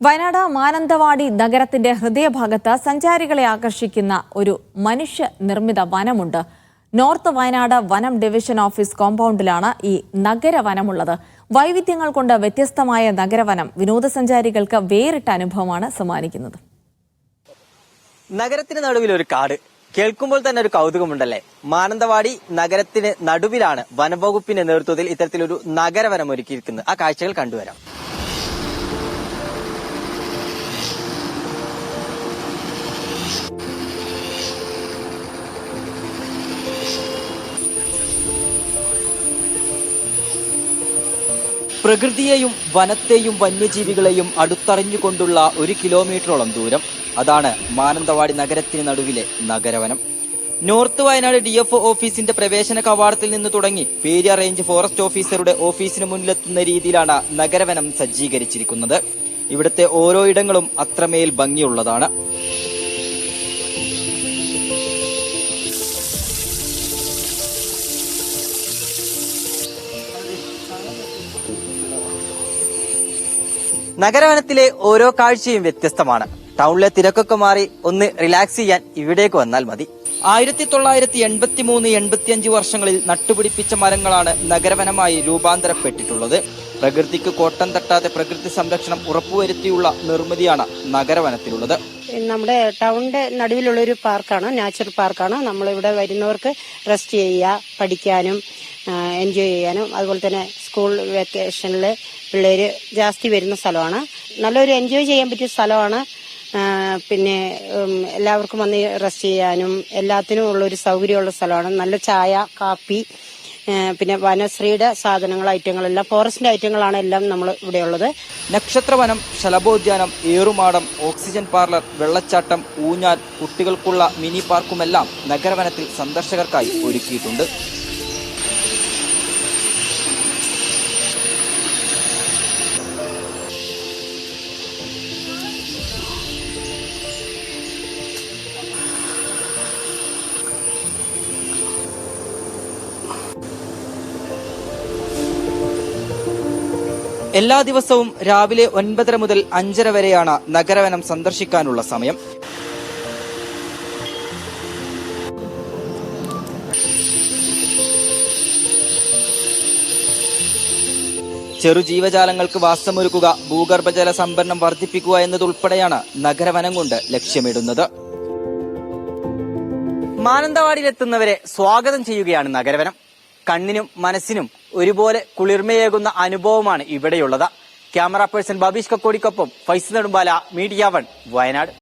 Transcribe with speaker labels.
Speaker 1: വയനാട് മാനന്തവാടി നഗരത്തിന്റെ ഹൃദയഭാഗത്ത് സഞ്ചാരികളെ ആകർഷിക്കുന്ന ഒരു മനുഷ്യ നിർമ്മിത വനമുണ്ട്. നോർത്ത് വയനാട് വനം ഡിവിഷൻ ഓഫീസ് കോമ്പൗണ്ടിലാണ് ഈ നഗരവനമുള്ളത്. വൈവിധ്യങ്ങൾ കൊണ്ട് വ്യത്യസ്തമായ നഗരവനം വിനോദസഞ്ചാരികൾക്ക് വേറിട്ട അനുഭവമാണ് സമ്മാനിക്കുന്നത്.
Speaker 2: നഗരത്തിന് നടുവിൽ ഒരു കാട് കേൾക്കുമ്പോൾ തന്നെ ഒരു കൗതുകമുണ്ടല്ലേ. മാനന്തവാടി നഗരത്തിന് നടുവിലാണ് വനംവകുപ്പിന്റെ നേതൃത്വത്തിൽ ഇത്തരത്തിലൊരു നഗരവനം ഒരുക്കിയിരിക്കുന്നത്. ആ കാഴ്ചകൾ കണ്ടുവരാം. പ്രകൃതിയെയും വനത്തെയും വന്യജീവികളെയും അടുത്തറിഞ്ഞുകൊണ്ടുള്ള 1 കിലോമീറ്ററോളം ദൂരം. അതാണ് മാനന്തവാടി നഗരത്തിന് നടുവിലെ നഗരവനം. നോർത്ത് വയനാട് DFO ഓഫീസിന്റെ പ്രവേശന കവാടത്തിൽ നിന്ന് തുടങ്ങി പേരിയ റേഞ്ച് ഫോറസ്റ്റ് ഓഫീസറുടെ ഓഫീസിന് മുന്നിലെത്തുന്ന രീതിയിലാണ് നഗരവനം സജ്ജീകരിച്ചിരിക്കുന്നത്. ഇവിടുത്തെ ഓരോ ഇടങ്ങളും അത്രമേൽ ഭംഗിയുള്ളതാണ്. നഗരവനത്തിലെ ഓരോ കാഴ്ചയും വ്യത്യസ്തമാണ്. ടൗണിലെ തിരക്കൊക്കെ മാറി ഒന്ന് റിലാക്സ് ചെയ്യാൻ ഇവിടേക്ക് വന്നാൽ മതി. 1983-85 വർഷങ്ങളിൽ നട്ടുപിടിപ്പിച്ച മരങ്ങളാണ് നഗരവനമായി രൂപാന്തരപ്പെട്ടിട്ടുള്ളത്. പ്രകൃതിക്ക് കോട്ടം തട്ടാതെ പ്രകൃതി സംരക്ഷണം ഉറപ്പുവരുത്തിയുള്ള നിർമ്മിതിയാണ് നഗരവനത്തിലുള്ളത്.
Speaker 3: നമ്മുടെ ടൗണിന്റെ നടുവിലുള്ള ഒരു പാർക്കാണ്, നാച്ചുറൽ പാർക്കാണ്. നമ്മളിവിടെ വരുന്നവർക്ക് റെസ്റ്റ് ചെയ്യുക, പഠിക്കാനും എൻജോയ് ചെയ്യാനും, അതുപോലെ തന്നെ സ്കൂൾ വെക്കേഷനിൽ പിള്ളേര് ജാസ്തി വരുന്ന സ്ഥലമാണ്. നല്ലൊരു എൻജോയ് ചെയ്യാൻ പറ്റിയ സ്ഥലമാണ്. പിന്നെ എല്ലാവർക്കും വന്ന് റെസ്റ്റ് ചെയ്യാനും എല്ലാത്തിനും ഉള്ളൊരു സൗകര്യമുള്ള സ്ഥലമാണ്. നല്ല ചായ, കാപ്പി, പിന്നെ വനശ്രീയുടെ സാധനങ്ങൾ, ഐറ്റങ്ങളെല്ലാം ഫോറസ്റ്റിന്റെ ഐറ്റങ്ങളാണ് എല്ലാം നമ്മൾ ഇവിടെ ഉള്ളത്.
Speaker 2: നക്ഷത്രവനം, ശലഭോദ്യാനം, ഏറുമാടം, ഓക്സിജൻ പാർലർ, വെള്ളച്ചാട്ടം, ഊഞ്ഞാൽ, കുട്ടികൾക്കുള്ള മിനി പാർക്കുമെല്ലാം നഗരവനത്തിൽ സന്ദർശകർക്കായി ഒരുക്കിയിട്ടുണ്ട്. എല്ലാ ദിവസവും രാവിലെ 9:30 മുതൽ 5:30 വരെയാണ് നഗരവനം സന്ദർശിക്കാനുള്ള സമയം. ചെറുജീവജാലങ്ങൾക്ക് വാസമൊരുക്കുക, ഭൂഗർഭജല സംഭരണം വർദ്ധിപ്പിക്കുക എന്നതുൾപ്പെടെയാണ് നഗരവനം കൊണ്ട് ലക്ഷ്യമിടുന്നത്. മാനന്തവാടിയിലെത്തുന്നവരെ സ്വാഗതം ചെയ്യുകയാണ് നഗരവനം. കണ്ണിനും മനസ്സിനും ഒരുപോലെ കുളിർമയേകുന്ന അനുഭവമാണ് ഇവിടെയുള്ളത്. ക്യാമറ പേഴ്സൺ ബബീഷ് കക്കോടിക്കൊപ്പം ഫൈസ് നെടുമ്പാല, മീഡിയ 1, വയനാട്.